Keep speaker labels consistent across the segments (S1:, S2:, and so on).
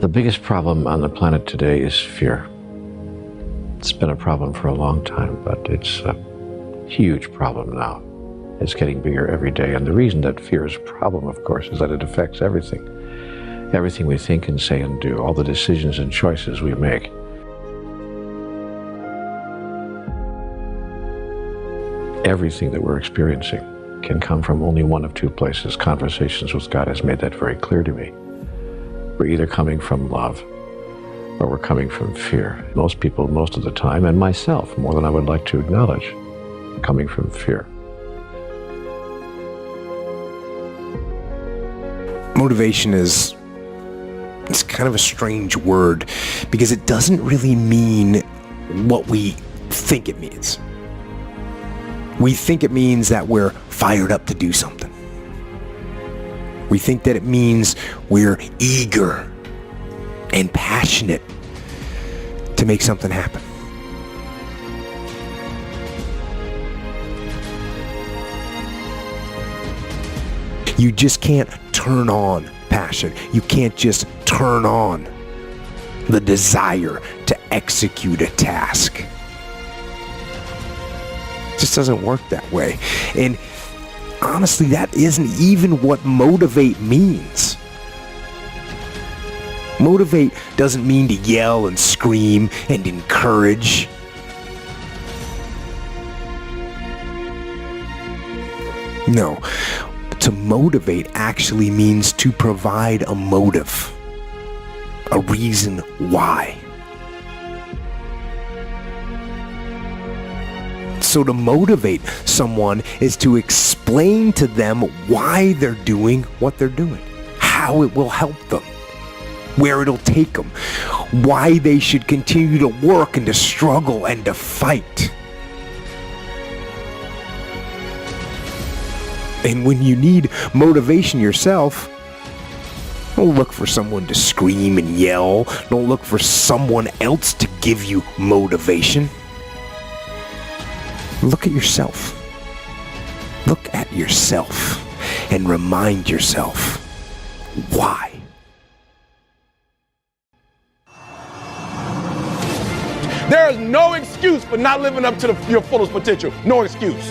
S1: The biggest problem on the planet today is fear. It's been a problem for a long time, but it's a huge problem now. It's getting bigger every day, and the reason that fear is a problem, of course, is that it affects everything. Everything we think and say and do, all the decisions and choices we make. Everything that we're experiencing can come from only one of two places. Conversations with God has made that very clear to me. We're either coming from love or we're coming from fear. Most people, most of the time, and myself, more than I would like to acknowledge, coming from fear.
S2: Motivation is kind of a strange word because it doesn't really mean what we think it means. We think it means that we're fired up to do something. We think that it means we're eager and passionate to make something happen. You just can't turn on passion. You can't just turn on the desire to execute a task. It just doesn't work that way. And honestly, that isn't even what motivate means. Motivate doesn't mean to yell and scream and encourage. No, to motivate actually means to provide a motive, a reason why. So to motivate someone is to explain to them why they're doing what they're doing, how it will help them, where it'll take them, why they should continue to work and to struggle and to fight. And when you need motivation yourself, don't look for someone to scream and yell. Don't look for someone else to give you motivation. Look at yourself. Look at yourself and remind yourself why.
S3: There is no excuse for not living up to your fullest potential. No excuse.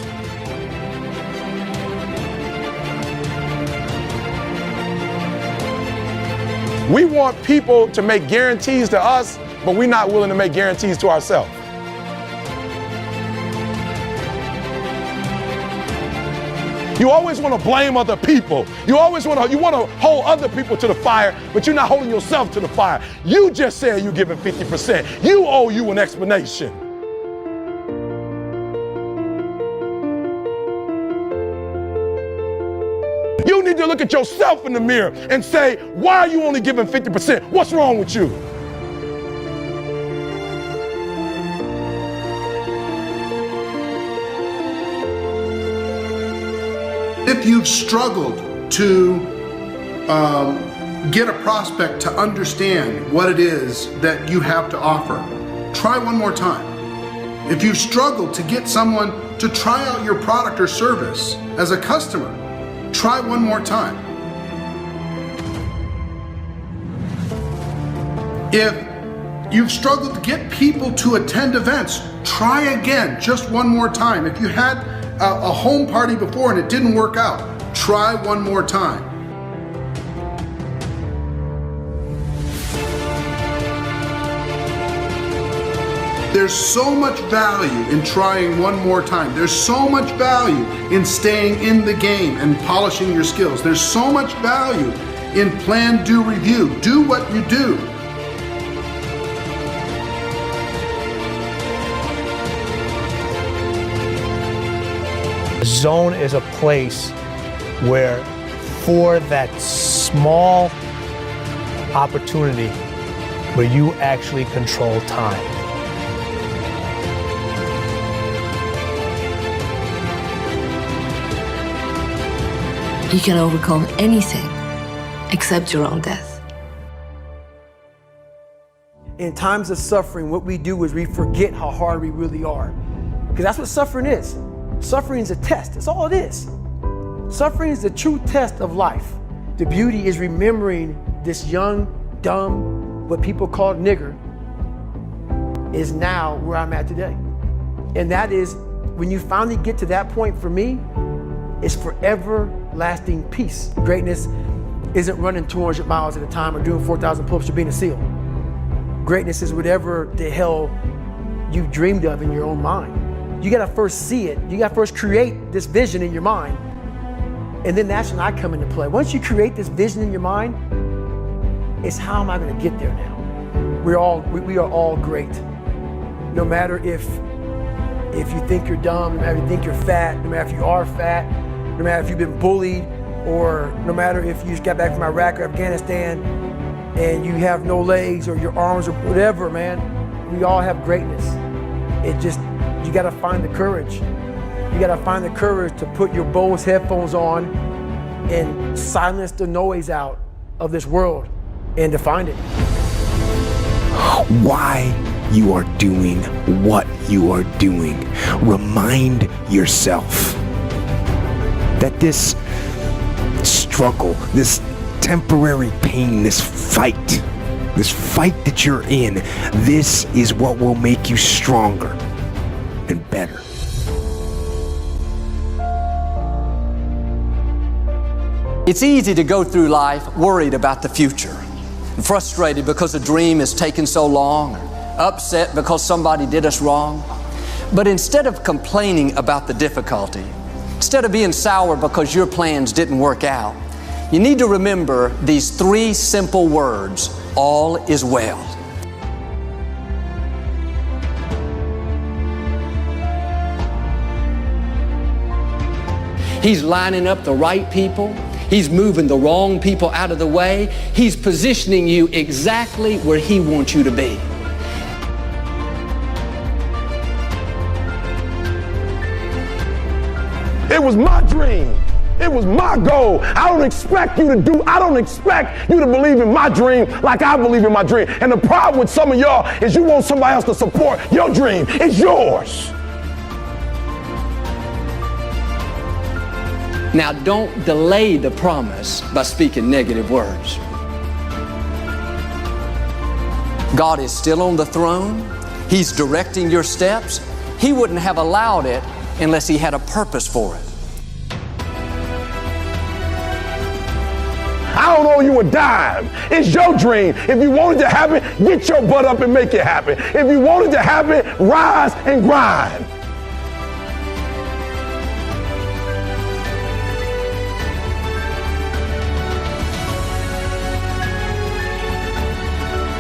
S3: We want people to make guarantees to us, but we're not willing to make guarantees to ourselves. You always want to blame other people. You want to hold other people to the fire, but you're not holding yourself to the fire. You just said you're giving 50%. You owe you an explanation. You need to look at yourself in the mirror and say, why are you only giving 50%? What's wrong with you?
S4: If you've struggled to get a prospect to understand what it is that you have to offer, try one more time. If you've struggled to get someone to try out your product or service as a customer, try one more time. If you've struggled to get people to attend events, try again, just one more time. If you had a home party before and it didn't work out, try one more time. There's so much value in trying one more time. There's so much value in staying in the game and polishing your skills. There's so much value in plan, do, review. Do what you do.
S5: Zone is a place where, for that small opportunity, where you actually control time.
S6: You can overcome anything except your own death.
S7: In times of suffering, what we do is we forget how hard we really are. Because that's what suffering is. Suffering is a test. That's all it is. Suffering is the true test of life. The beauty is remembering this young, dumb, what people called nigger is now where I'm at today. And that is, when you finally get to that point, for me, it's forever lasting peace. Greatness isn't running 200 miles at a time or doing 4,000 pull-ups or being a SEAL. Greatness is whatever the hell you dreamed of in your own mind. You gotta first see it. You gotta first create this vision in your mind. And then that's when I come into play. Once you create this vision in your mind, it's how am I gonna get there now? We are all great. No matter if you think you're dumb, no matter if you think you're fat, no matter if you are fat, no matter if you've been bullied, or no matter if you just got back from Iraq or Afghanistan and you have no legs or your arms or whatever, man, we all have greatness. You gotta find the courage. You gotta find the courage to put your Bose headphones on and silence the noise out of this world and to find it.
S2: Why you are doing what you are doing. Remind yourself that this struggle, this temporary pain, this fight that you're in, this is what will make you stronger and better.
S8: It's easy to go through life worried about the future, frustrated because a dream has taken so long, or upset because somebody did us wrong. But instead of complaining about the difficulty, instead of being sour because your plans didn't work out, you need to remember these 3 simple words: all is well. He's lining up the right people. He's moving the wrong people out of the way. He's positioning you exactly where He wants you to be.
S3: It was my dream. It was my goal. I don't expect you to believe in my dream like I believe in my dream. And the problem with some of y'all is you want somebody else to support your dream. It's yours.
S8: Now, don't delay the promise by speaking negative words. God is still on the throne. He's directing your steps. He wouldn't have allowed it unless He had a purpose for it.
S3: I don't owe you a dime. It's your dream. If you want it to happen, get your butt up and make it happen. If you want it to happen, rise and grind.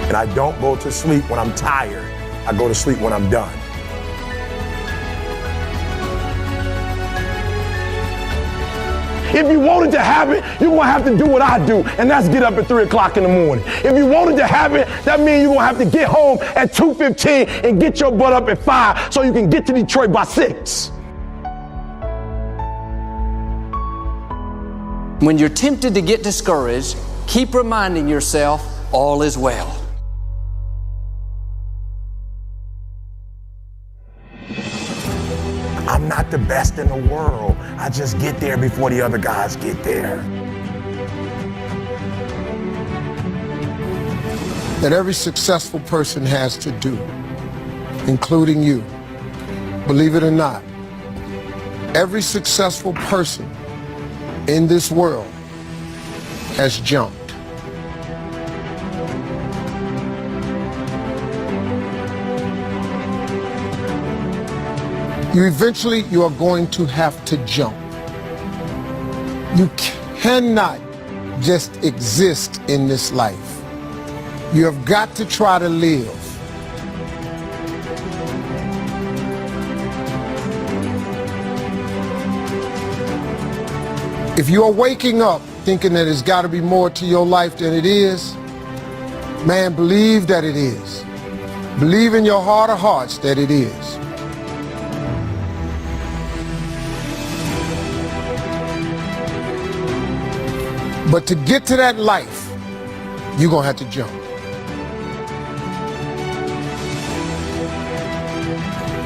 S3: And I don't go to sleep when I'm tired. I go to sleep when I'm done. If you want it to happen, you're going to have to do what I do, and that's get up at 3 o'clock in the morning. If you want it to happen, that means you're going to have to get home at 2:15 and get your butt up at 5 so you can get to Detroit by 6.
S8: When you're tempted to get discouraged, keep reminding yourself all is well.
S3: I'm not the best in the world. I just get there before the other guys get there.
S9: That every successful person has to do, including you. Believe it or not, every successful person in this world has jumped. You are going to have to jump. You cannot just exist in this life. You have got to try to live. If you are waking up thinking that there's got to be more to your life than it is, man, believe that it is. Believe in your heart of hearts that it is. But to get to that life, you're going to have to jump.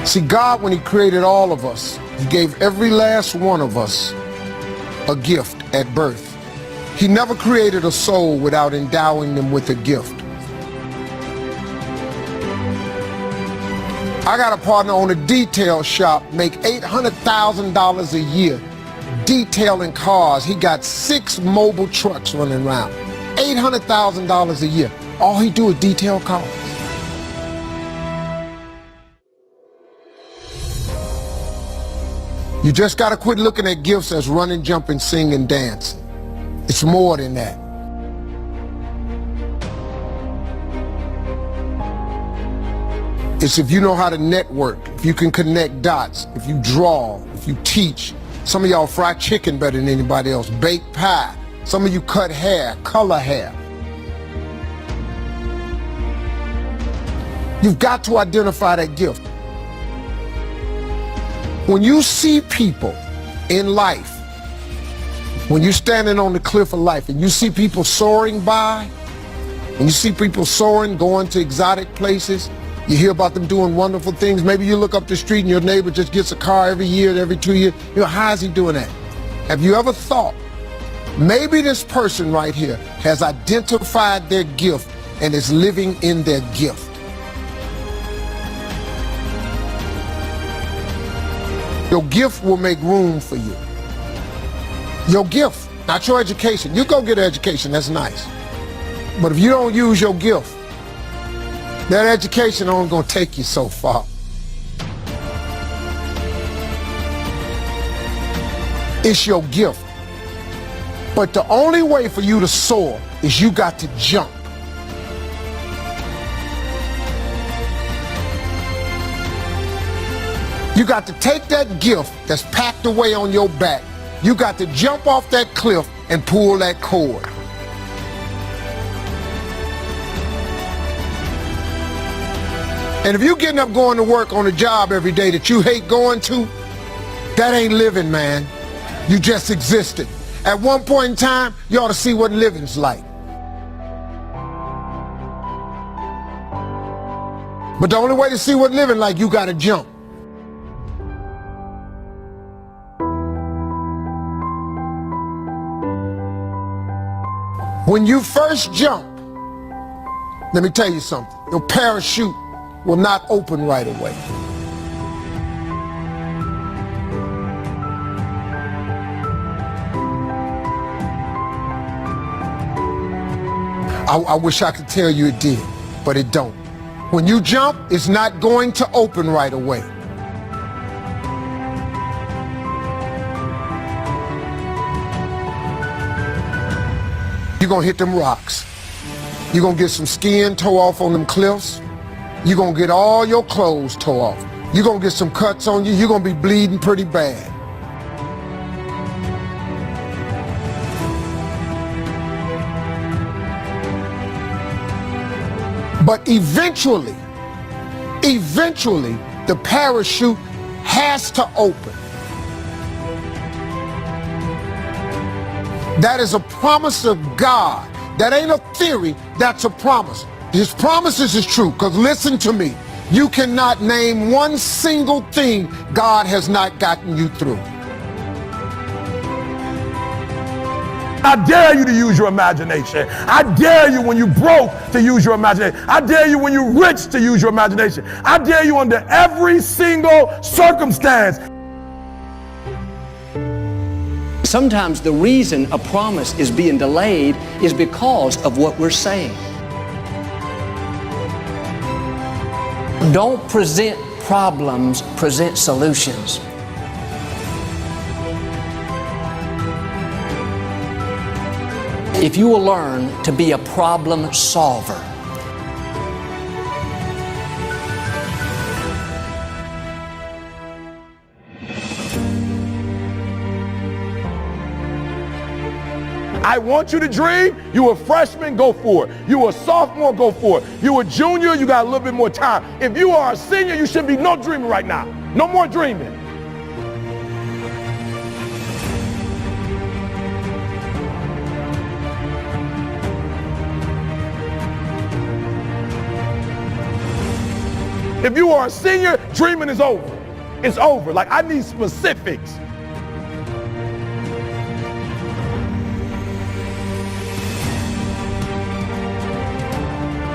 S9: See, God, when He created all of us, He gave every last one of us a gift at birth. He never created a soul without endowing them with a gift. I got a partner on a detail shop, make $800,000 a year detailing cars. He got 6 mobile trucks running around. $800,000 a year. All he do is detail cars. You just got to quit looking at gifts as running, jumping, singing, dancing. It's more than that. It's if you know how to network, if you can connect dots, if you draw, if you teach. Some of y'all fry chicken better than anybody else, bake pie. Some of you cut hair, color hair. You've got to identify that gift. When you see people in life, when you're standing on the cliff of life and you see people soaring by, when you see people soaring, going to exotic places, you hear about them doing wonderful things. Maybe you look up the street and your neighbor just gets a car every year, every 2 years. You know, how is he doing that? Have you ever thought, maybe this person right here has identified their gift and is living in their gift? Your gift will make room for you. Your gift, not your education. You go get an education, that's nice. But if you don't use your gift, that education only gonna take you so far. It's your gift. But the only way for you to soar is you got to jump. You got to take that gift that's packed away on your back. You got to jump off that cliff and pull that cord. And if you're getting up going to work on a job every day that you hate going to, that ain't living, man. You just existed. At one point in time, you ought to see what living's like. But the only way to see what living like, you got to jump. When you first jump, let me tell you something, your parachute will not open right away. I wish I could tell you it did, but it don't. When you jump, it's not going to open right away. You're gonna hit them rocks. You're gonna get some skin tore off on them cliffs. You're gonna get all your clothes tore off. You're gonna get some cuts on you. You're gonna be bleeding pretty bad. But eventually, the parachute has to open. That is a promise of God. That ain't a theory, that's a promise. His promises is true, because listen to me. You cannot name one single thing God has not gotten you through.
S3: I dare you to use your imagination. I dare you when you broke to use your imagination. I dare you when you're rich to use your imagination. I dare you under every single circumstance.
S8: Sometimes the reason a promise is being delayed is because of what we're saying. Don't present problems, present solutions. If you will learn to be a problem solver,
S3: I want you to dream. You a freshman, go for it. You a sophomore, go for it. You a junior, you got a little bit more time. If you are a senior, you should be no dreaming right now. No more dreaming. If you are a senior, dreaming is over. It's over. Like, I need specifics.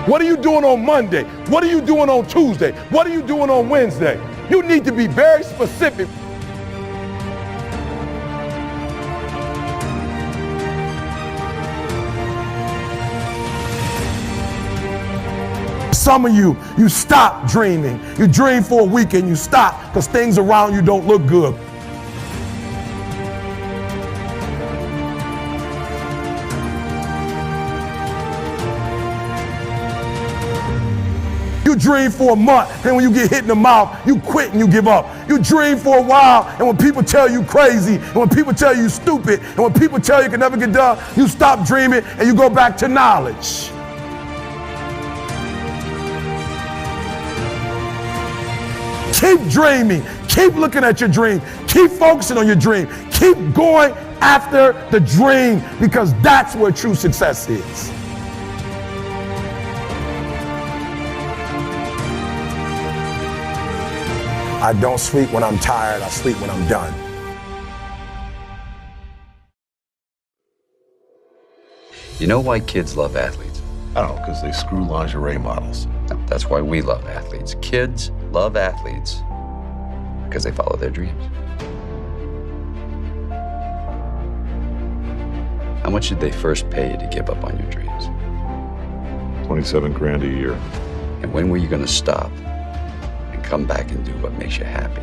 S3: What are you doing on Monday? What are you doing on Tuesday? What are you doing on Wednesday? You need to be very specific. Some of you stop dreaming. You dream for a week and you stop because things around you don't look good. You dream for a month, and when you get hit in the mouth, you quit and you give up. You dream for a while, and when people tell you crazy, and when people tell you stupid, and when people tell you can never get done, you stop dreaming and you go back to knowledge. Keep dreaming. Keep looking at your dream. Keep focusing on your dream. Keep going after the dream because that's where true success is. I don't sleep when I'm tired. I sleep when I'm done.
S10: You know why kids love athletes?
S11: I don't know, because they screw lingerie models.
S10: No, that's why we love athletes. Kids love athletes because they follow their dreams. How much did they first pay you to give up on your dreams?
S11: 27 grand a year.
S10: And when were you going to stop and come back and do what makes you happy?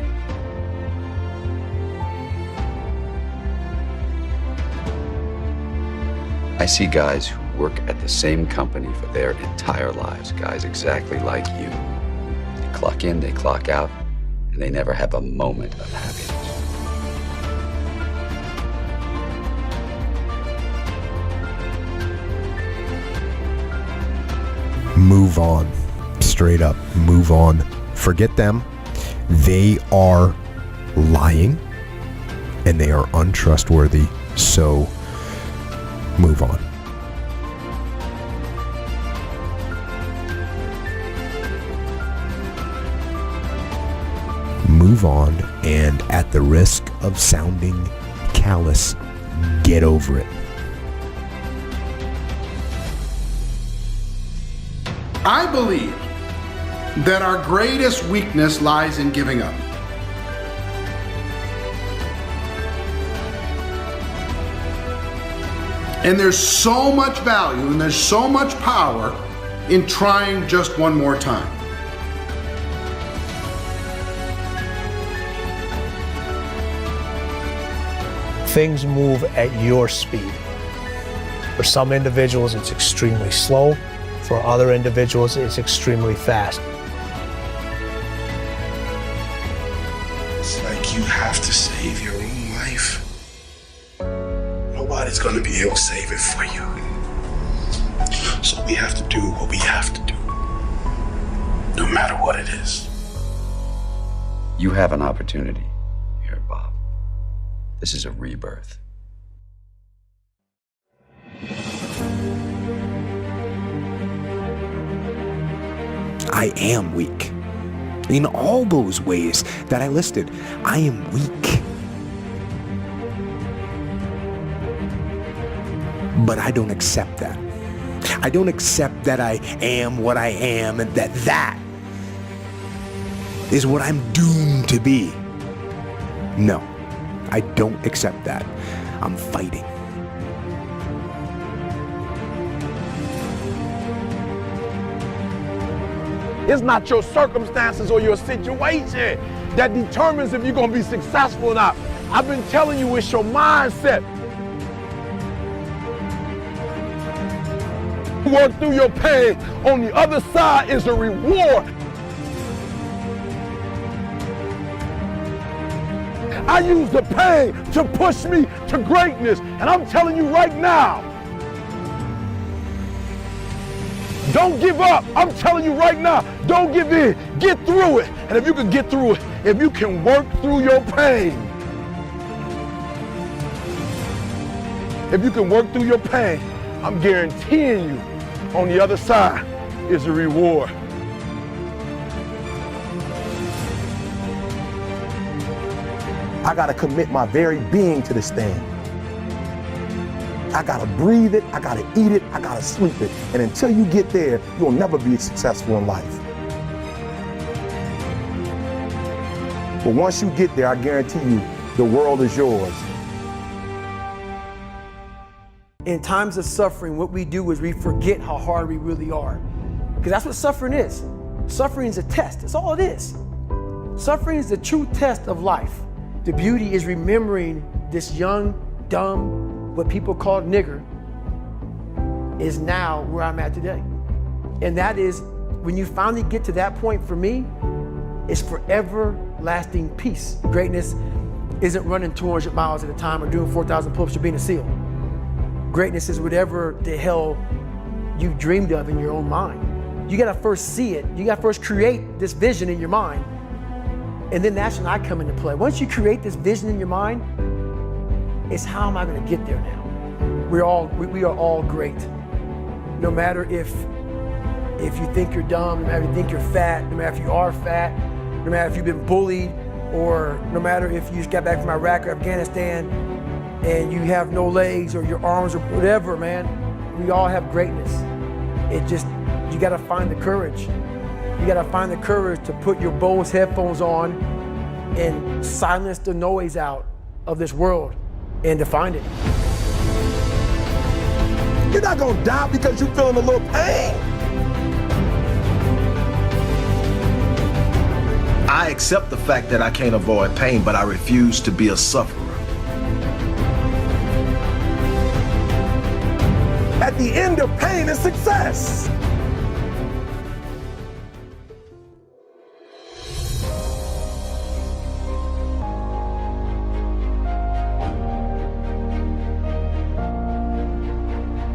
S10: I see guys who work at the same company for their entire lives, guys exactly like you. They clock in, they clock out, and they never have a moment of happiness.
S2: Move on. Straight up, move on. Forget them. They are lying and they are untrustworthy. So move on. Move on, and at the risk of sounding callous, get over it.
S4: I believe that our greatest weakness lies in giving up. And there's so much value and there's so much power in trying just one more time.
S5: Things move at your speed. For some individuals, it's extremely slow. For other individuals, it's extremely fast.
S12: It's like you have to save your own life. Nobody's going to be able to save it for you. So we have to do what we have to do, no matter what it is.
S10: You have an opportunity here, Bob. This is a rebirth.
S2: I am weak. In all those ways that I listed, I am weak. But I don't accept that. I don't accept that I am what I am and that is what I'm doomed to be. No, I don't accept that. I'm fighting.
S3: It's not your circumstances or your situation that determines if you're going to be successful or not. I've been telling you, it's your mindset. Work through your pain. On the other side is a reward. I use the pain to push me to greatness. And I'm telling you right now, don't give up. I'm telling you right now, don't give in. Get through it. And if you can get through it, if you can work through your pain, if you can work through your pain, I'm guaranteeing you on the other side is a reward. I gotta commit my very being to this thing. I gotta breathe it, I gotta eat it, I gotta sleep it. And until you get there, you'll never be successful in life. But once you get there, I guarantee you, the world is yours.
S7: In times of suffering, what we do is we forget how hard we really are. Because that's what suffering is. Suffering is a test, that's all it is. Suffering is the true test of life. The beauty is remembering this young, dumb, what people call nigger, is now where I'm at today. And that is, when you finally get to that point for me, it's forever lasting peace. Greatness isn't running 200 miles at a time or doing 4,000 pull-ups or being a SEAL. Greatness is whatever the hell you dreamed of in your own mind. You gotta first see it. You gotta first create this vision in your mind. And then that's when I come into play. Once you create this vision in your mind, it's how am I gonna get there now? We are all great. No matter if you think you're dumb, no matter if you think you're fat, no matter if you are fat, no matter if you've been bullied, or no matter if you just got back from Iraq or Afghanistan and you have no legs or your arms or whatever, man, we all have greatness. You gotta find the courage. You gotta find the courage to put your Bose headphones on and silence the noise out of this world and to find it.
S3: You're not gonna die because you're feeling a little pain.
S13: I accept the fact that I can't avoid pain, but I refuse to be a sufferer.
S3: At the end of pain is success.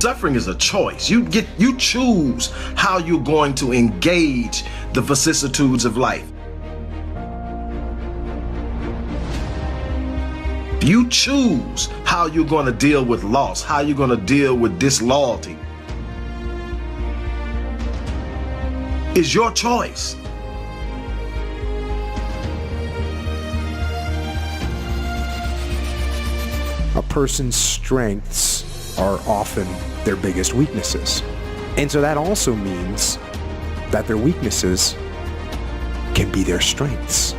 S13: Suffering is a choice. You choose how you're going to engage the vicissitudes of life. You choose how you're going to deal with loss, how you're going to deal with disloyalty. It's your choice.
S2: A person's strengths are often their biggest weaknesses. And so that also means that their weaknesses can be their strengths.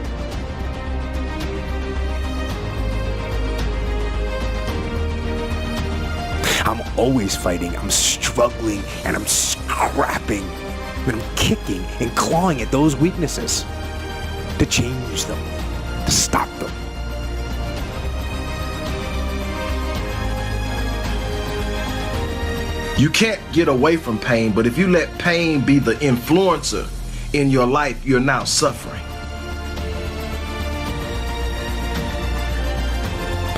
S2: I'm always fighting, I'm struggling, and I'm scrapping, and I'm kicking and clawing at those weaknesses to change them, to stop them.
S13: You can't get away from pain, but if you let pain be the influencer in your life, you're now suffering.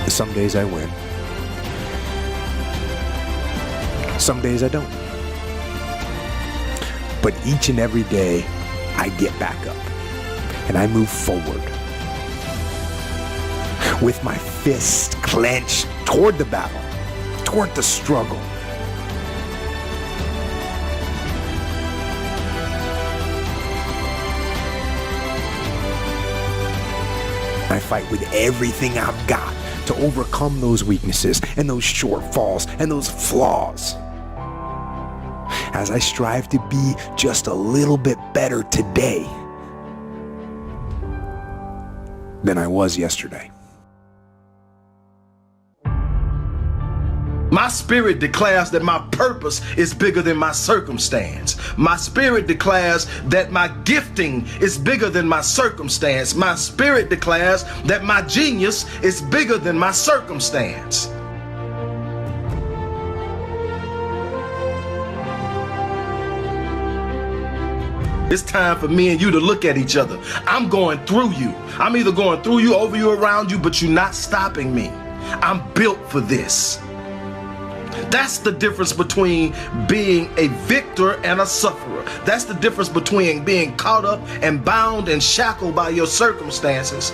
S2: Some days I win. Some days I don't. But each and every day, I get back up and I move forward with my fist clenched toward the battle, toward the struggle. I fight with everything I've got to overcome those weaknesses and those shortfalls and those flaws, as I strive to be just a little bit better today than I was yesterday.
S13: My spirit declares that my purpose is bigger than my circumstance. My spirit declares that my gifting is bigger than my circumstance. My spirit declares that my genius is bigger than my circumstance. It's time for me and you to look at each other. I'm going through you. I'm either going through you, over you, around you, but you're not stopping me. I'm built for this. That's the difference between being a victor and a sufferer. That's the difference between being caught up and bound and shackled by your circumstances.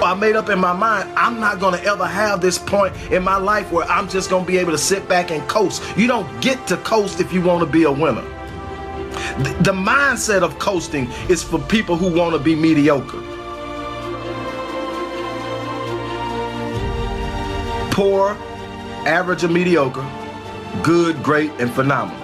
S13: I made up in my mind, I'm not going to ever have this point in my life where I'm just going to be able to sit back and coast. You don't get to coast if you want to be a winner. The mindset of coasting is for people who want to be mediocre. Poor, average or mediocre, good, great, and phenomenal.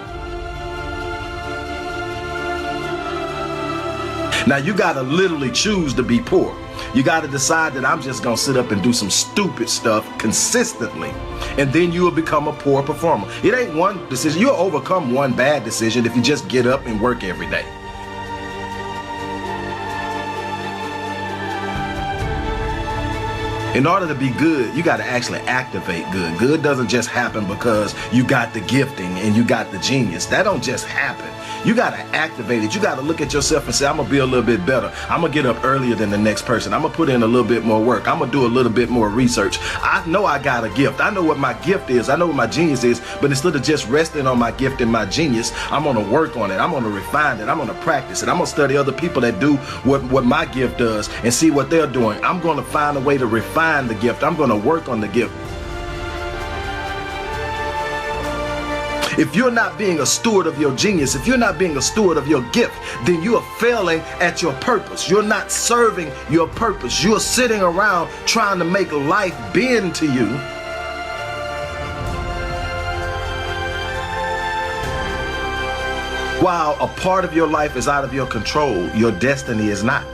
S13: Now you gotta literally choose to be poor. You gotta decide that I'm just gonna sit up and do some stupid stuff consistently, and then you will become a poor performer. It ain't one decision. You'll overcome one bad decision if you just get up and work every day. In order to be good, you got to actually activate good. Good doesn't just happen because you got the gifting and you got the genius. That don't just happen. You got to activate it. You got to look at yourself and say, I'm going to be a little bit better. I'm going to get up earlier than the next person. I'm going to put in a little bit more work. I'm going to do a little bit more research. I know I got a gift. I know what my gift is. I know what my genius is. But instead of just resting on my gift and my genius, I'm going to work on it. I'm going to refine it. I'm going to practice it. I'm going to study other people that do what my gift does and see what they're doing. I'm going to find a way to refine the gift. I'm going to work on the gift. If you're not being a steward of your genius, if you're not being a steward of your gift, then you are failing at your purpose. You're not serving your purpose. You're sitting around trying to make life bend to you. While a part of your life is out of your control, your destiny is not.